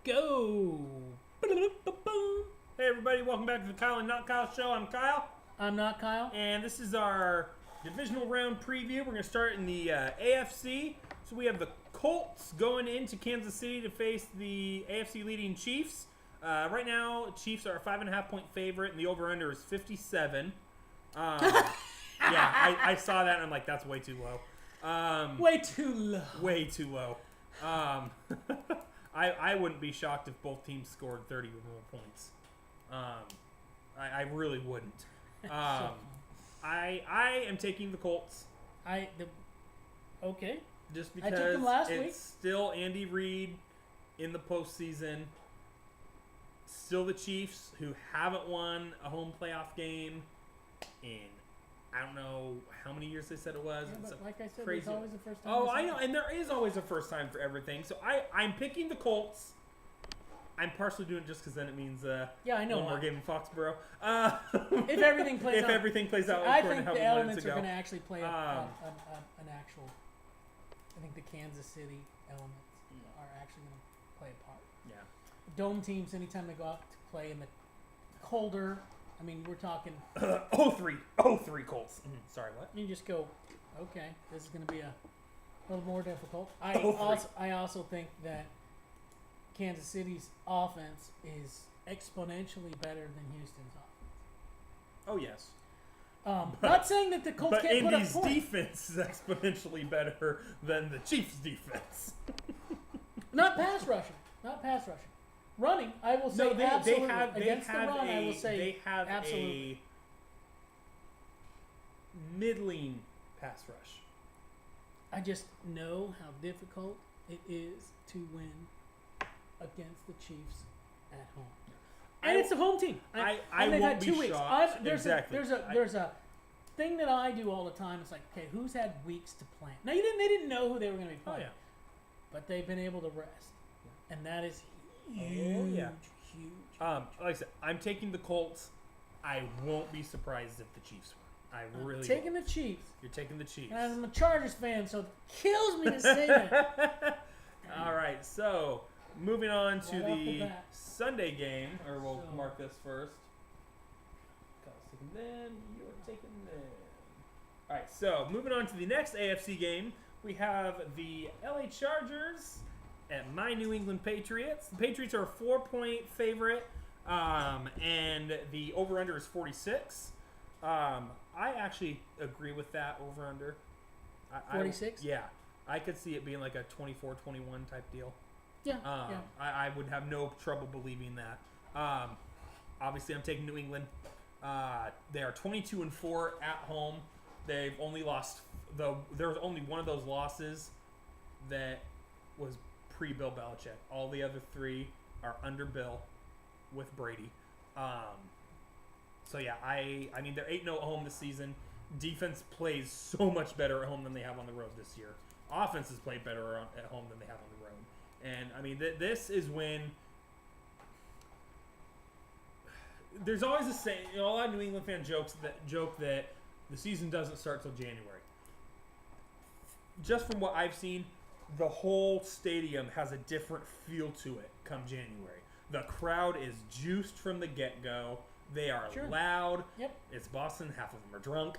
go. Hey everybody, welcome back to the Kyle and Not Kyle show. I'm Kyle. I'm not Kyle. And this is our divisional round preview. We're going to start in the AFC. So we have the Colts going into Kansas City to face the AFC leading Chiefs. Right now, Chiefs are a 5.5 point favorite, and the over-under is 57. I saw that, and I'm like, that's way too low. Way too low. Way too low. I wouldn't be shocked if both teams scored 30 or more points. I really wouldn't. I am taking the Colts. Okay. Just because I took them last it's week. still Andy Reid in the postseason. Still the Chiefs, who haven't won a home playoff game in I don't know how many years they said it was. Yeah, but like I said, crazy. there's always a first time. Oh, I know, and there is always a first time for everything. So I'm picking the Colts. I'm partially doing it just because then it means I know one more game in Foxborough. If everything plays out, everything plays out, I according think to how the we wanted elements to are go. going to actually play an actual. I think the Kansas City elements are actually going to play a part. Yeah. Dome teams, anytime they go out to play in the colder, I mean, we're talking. 0-3 Colts. Sorry, what? You just go, okay, this is going to be a little more difficult. 0-3. I also think that Kansas City's offense is exponentially better than Houston's offense. Oh yes. Not saying that the Colts But can't put up Indy's points. defense is exponentially better than the Chiefs' defense. Not pass rushing. Running, I will say absolutely. Against the run, I will say they have absolutely. a middling pass rush. I just know how difficult it is to win against the Chiefs at home. And it's a home team. I they've won't had 2 be weeks. shocked. There's Exactly. there's a thing that I do all the time. It's like, okay, who's had weeks to plan? Now they didn't know who they were going to be playing, but they've been able to rest, and that is huge. Huge. Like I said, I'm taking the Colts. I won't be surprised if the Chiefs win. I'm taking the Chiefs. You're taking the Chiefs. And I'm a Chargers fan, so it kills me to say that. All right, so moving on to Right off the the bat. Sunday game, or we'll mark this first. Kyle's taking them, you're taking them. All right, so moving on to the next AFC game, we have the LA Chargers at my New England Patriots. The Patriots are a 4-point favorite, and the over-under is 46. I actually agree with that over-under. 46? Yeah. I could see it being like a 24-21 type deal. Yeah. I would have no trouble believing that. Obviously, I'm taking New England. They are 22-4 at home. They've only lost there was only one of those losses that was pre-Bill Belichick. All the other 3 are under Bill with Brady. So yeah, I mean they're 8-0 at home this season. Defense plays so much better at home than they have on the road this year. Offenses play better at home than they have on the road. And I mean this is when there's always a saying. A lot of New England fan joke that the season doesn't start till January. Just from what I've seen, the whole stadium has a different feel to it come January. The crowd is juiced from the get-go. They are loud. Yep. It's Boston. Half of them are drunk.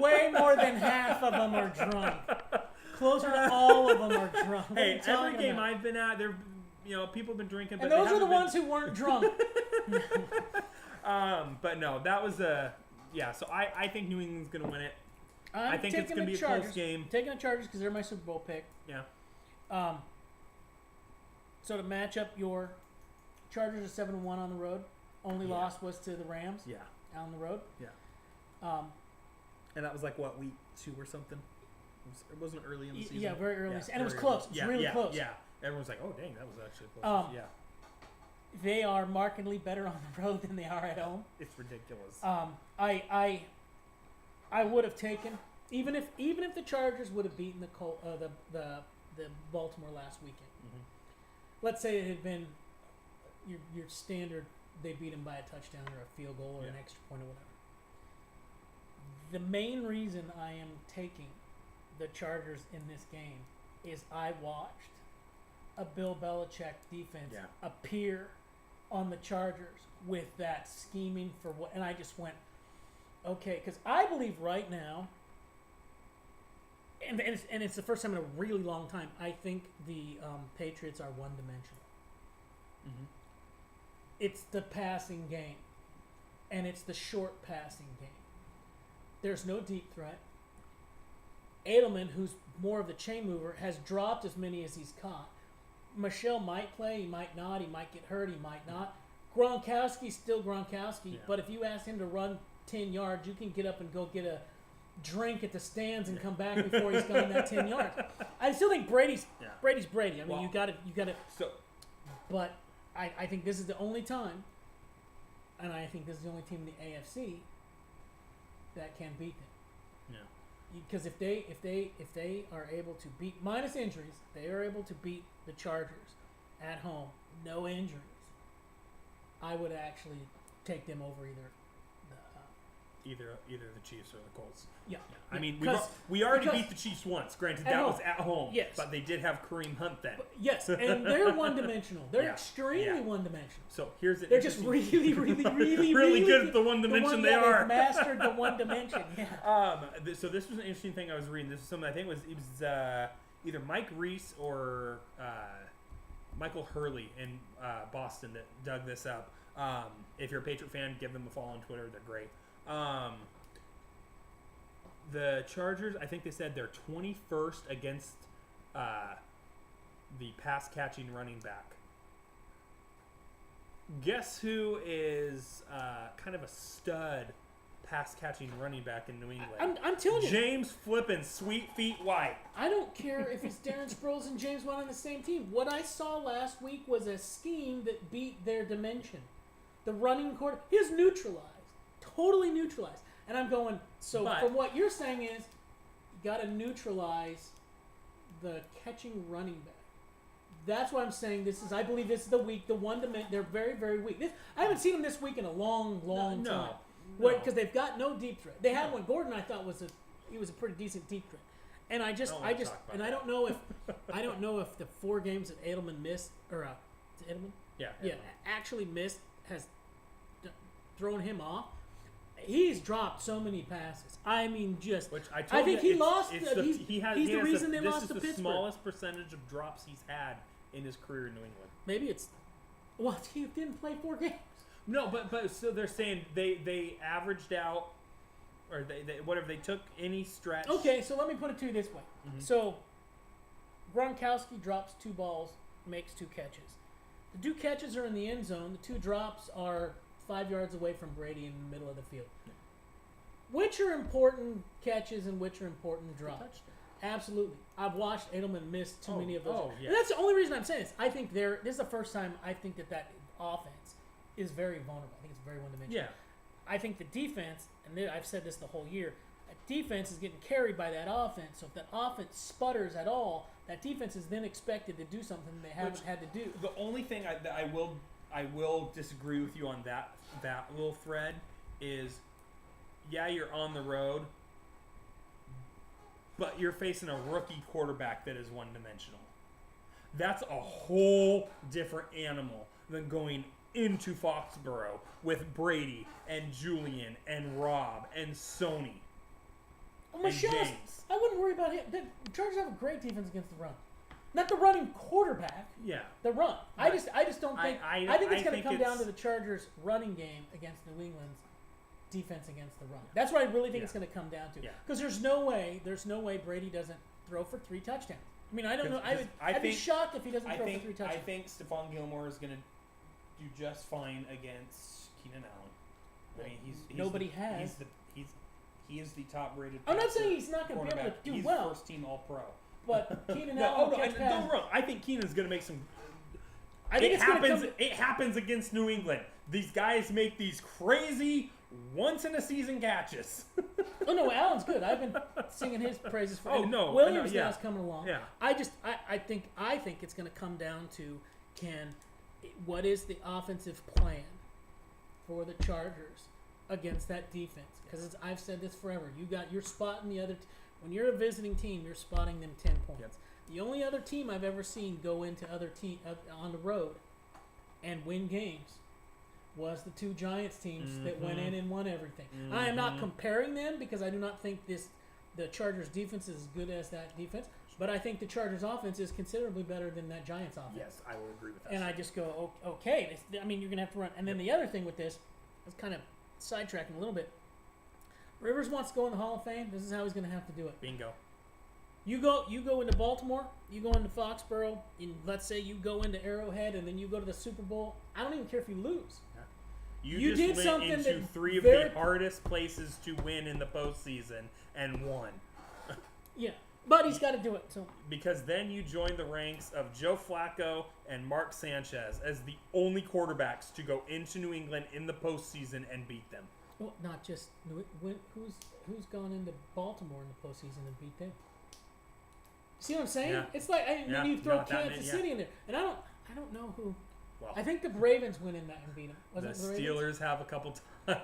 Way more than half of them are drunk. Closer to all of them are drunk. What are Hey, you talking every game about? I've been at, people have been drinking. And but those they are the haven't ones who weren't drunk. But no, that was So I think New England's going to win it. I think it's going to be a close game. Taking the Chargers because they're my Super Bowl pick. Yeah. So to match up your Chargers are 7-1 on the road. Only loss was to the Rams. Yeah. On the road. Yeah. And that was like what, week 2 or something? It wasn't early in the season. Yeah, very early. And it was very close. Early. It was really close. Yeah. Everyone's like, oh dang, that was actually close. Yeah. They are markedly better on the road than they are at home. It's ridiculous. I would have taken even if the Chargers would have beaten the Baltimore last weekend. Mm-hmm. Let's say it had been your standard. They beat them by a touchdown or a field goal or an extra point or whatever. The main reason I am taking the Chargers in this game is I watched a Bill Belichick defense Yeah. appear on the Chargers with that scheming for what, and I just went, okay, because I believe right now, and it's the first time in a really long time, I think the Patriots are one-dimensional. Mm-hmm. It's the passing game, and it's the short passing game. There's no deep threat. Edelman, who's more of the chain mover, has dropped as many as he's caught. Michelle might play, he might not, he might get hurt, he might not. Gronkowski's still Gronkowski, but if you ask him to run 10 yards, you can get up and go get a drink at the stands and come back before he's gone that 10 yards. I still think Brady's Brady. I mean, you got to. So, but I think this is the only time, and I think this is the only team in the AFC that can beat them. yeah. Because if they are able to beat, minus injuries, they are able to beat the Chargers at home, no injuries, I would actually take them over Either the Chiefs or the Colts. Yeah. I mean, we already beat the Chiefs once. Granted, that was at home. Yes. But they did have Kareem Hunt then. Yes, and they're one-dimensional. They're extremely one-dimensional. So here's the They're just really, really good at the one dimension they are. They've mastered the one dimension. Yeah. So this was an interesting thing I was reading. This is something I think it was either Mike Reese or Michael Hurley in Boston that dug this up. If you're a Patriot fan, give them a follow on Twitter. They're great. The Chargers, I think they said they're 21st against the pass catching running back. Guess who is kind of a stud pass catching running back in New England? I'm telling you, James flippin' Sweet Feet White. I don't care if it's Darren Sproles and James White on the same team. What I saw last week was a scheme that beat their dimension. The running quarter, he is neutralized. Totally neutralized. And I'm going, from what you're saying is, you got to neutralize the catching running back. That's why I'm saying I believe this is the week, the one dimension. They're very, very weak. I haven't seen them this week in a long time. Because they've got no deep threat. They had one. Gordon, I thought was a pretty decent deep threat. And I don't know if the 4 games that Edelman missed, or is it Edelman? Yeah, actually missed has thrown him off. He's dropped so many passes. I mean, I think he lost. He's the reason they lost to Pittsburgh. This is the smallest percentage of drops he's had in his career in New England. Maybe it's. Well, he didn't play 4 games. No, but so they're saying they averaged out, or they took any stretch. Okay, so let me put it to you this way. Mm-hmm. So Gronkowski drops 2 balls, makes 2 catches. The 2 catches are in the end zone. The 2 drops are 5 yards away from Brady in the middle of the field. Yeah. Which are important catches and which are important drops? Absolutely. I've watched Edelman miss too many of those. And that's the only reason I'm saying this. I think this is the first time I think that offense is very vulnerable. I think it's very one-dimensional. Yeah. I think the defense, and I've said this the whole year, that defense is getting carried by that offense. So if that offense sputters at all, that defense is then expected to do something they haven't had to do. The only thing I will disagree with you on that little thread is, you're on the road, but you're facing a rookie quarterback that is one-dimensional. That's a whole different animal than going into Foxborough with Brady and Julian and Rob and Sony and James. I wouldn't worry about him. The Chargers have a great defense against the run. Not the running quarterback. Yeah. The run. I just don't think. I think it's going to come down to the Chargers' running game against New England's defense against the run. That's what I really think it's going to come down to. Because there's no way Brady doesn't throw for 3 touchdowns. I mean, I don't know. I'd be shocked if he doesn't throw for 3 touchdowns. I think Stephon Gilmore is going to do just fine against Keenan Allen. I mean, he is the top-rated. I'm not saying he's not going to be able to do he's well. He's first-team All-Pro. But Keenan Allen don't wrong. I think Keenan's going to make some. It happens against New England. These guys make these crazy once-in-a-season catches. Oh no, Allen's good. I've been singing his praises for. Williams now is coming along. Yeah. I think it's going to come down to what is the offensive plan for the Chargers against that defense? Because I've said this forever. You're spotting the other. When you're a visiting team, you're spotting them 10 points. Yep. The only other team I've ever seen go into other team on the road and win games was the two Giants teams that went in and won everything. I am not comparing them because I do not think the Chargers defense is as good as that defense, but I think the Chargers offense is considerably better than that Giants offense. Yes, I will agree with that. And I just go, okay. I mean, you're gonna have to run. And then the other thing with this, let's kind of sidetracking a little bit. Rivers wants to go in the Hall of Fame. This is how he's gonna have to do it. Bingo. You go into Baltimore, you go into Foxborough, and let's say you go into Arrowhead, and then you go to the Super Bowl. I don't even care if you lose. You did just something went into that three of the hardest places to win in the postseason and won. Yeah, but he's got to do it. So because then you join the ranks of Joe Flacco and Mark Sanchez as the only quarterbacks to go into New England in the postseason and beat them. Well, not just who's gone into Baltimore in the postseason and beat them. See what I'm saying? Yeah. It's like then you throw Kansas City in there, and I don't know who. Well, I think the Ravens went in that and beat them. Wasn't the it the Steelers have a couple times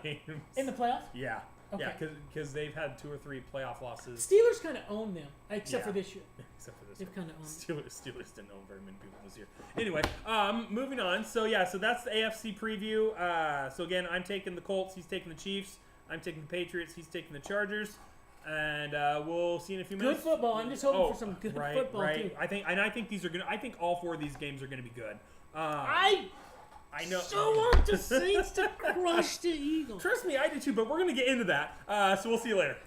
in the playoffs? Yeah. Okay. Yeah, because they've had 2 or 3 playoff losses. Steelers kind of own them, except for this year. Except for this They've kind of owned them. Steelers didn't own very many people this year. Anyway, moving on. So that's the AFC preview. So again, I'm taking the Colts. He's taking the Chiefs. I'm taking the Patriots. He's taking the Chargers. And we'll see in a few minutes. Good football. I'm just hoping for some good football too. I think these are gonna. I think all 4 of these games are gonna be good. I know. So want the Saints to crush the Eagles. Trust me, I do too. But we're gonna get into that. So we'll see you later.